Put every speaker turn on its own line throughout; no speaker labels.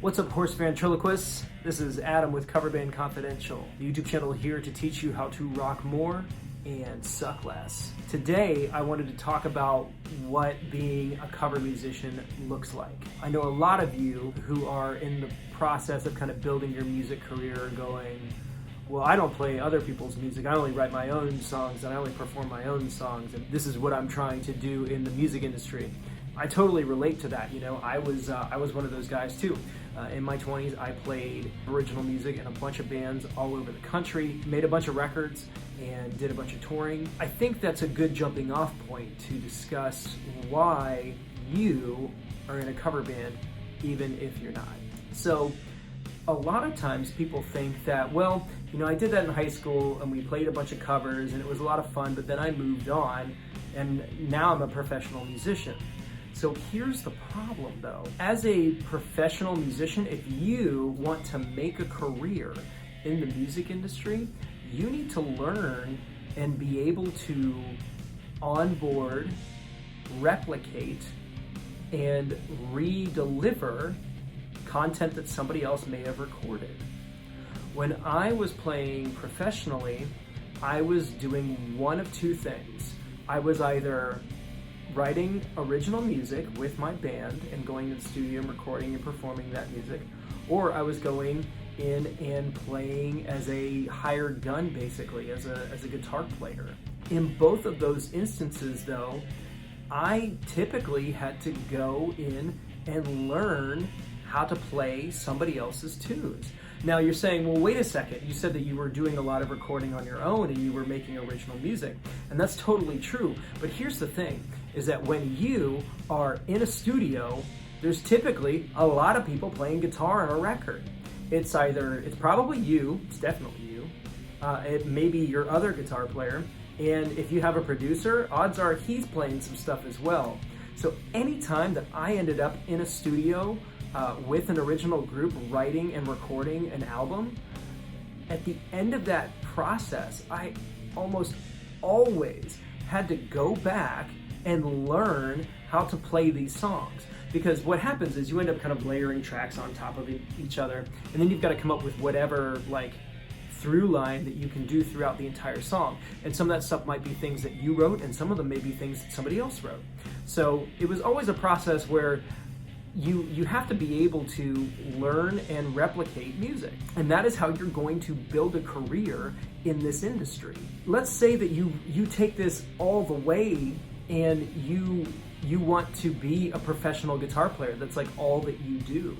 What's up, horse ventriloquists? This is Adam with Cover Band Confidential, the YouTube channel here to teach you how to rock more and suck less. Today, I wanted to talk about what being a cover musician looks like. I know a lot of you who are in the process of kind of building your music career going, well, I don't play other people's music, I only write my own songs and I only perform my own songs, and this is what I'm trying to do in the music industry. I totally relate to that. You know, I was one of those guys too. In my 20s, I played original music in a bunch of bands all over the country, made a bunch of records, and did a bunch of touring. I think that's a good jumping off point to discuss why you are in a cover band, even if you're not. So, a lot of times people think that, well, you know, I did that in high school and we played a bunch of covers and it was a lot of fun, but then I moved on and now I'm a professional musician. So here's the problem though. As a professional musician, if you want to make a career in the music industry, you need to learn and be able to onboard, replicate, and re-deliver content that somebody else may have recorded. When I was playing professionally, I was doing one of two things. I was either writing original music with my band and going to the studio and recording and performing that music, or I was going in and playing as a hired gun, basically, as a guitar player. In both of those instances though, I typically had to go in and learn how to play somebody else's tunes. Now you're saying, well, wait a second, you said that you were doing a lot of recording on your own and you were making original music, and that's totally true. But here's the thing, is that when you are in a studio, there's typically a lot of people playing guitar on a record. It's probably you, it's definitely you, it may be your other guitar player, and if you have a producer, odds are he's playing some stuff as well. So anytime that I ended up in a studio with an original group writing and recording an album, at the end of that process, I almost always had to go back and learn how to play these songs. Because what happens is you end up kind of layering tracks on top of each other, and then you've got to come up with whatever through line that you can do throughout the entire song. And some of that stuff might be things that you wrote, and some of them may be things that somebody else wrote. So it was always a process where you have to be able to learn and replicate music. And that is how you're going to build a career in this industry. Let's say that you take this all the way and you want to be a professional guitar player. That's like all that you do.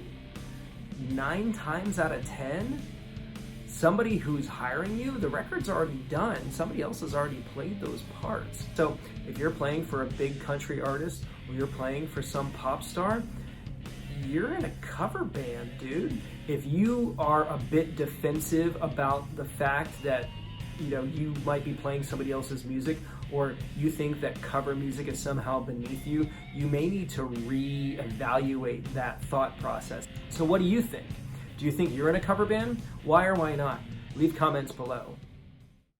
9 times out of 10, somebody who's hiring you, the record's already done. Somebody else has already played those parts. So if you're playing for a big country artist or you're playing for some pop star, you're in a cover band, dude. If you are a bit defensive about the fact that, you know, you might be playing somebody else's music, or you think that cover music is somehow beneath you, you may need to reevaluate that thought process. So what do you think? Do you think you're in a cover band? Why or why not? Leave comments below.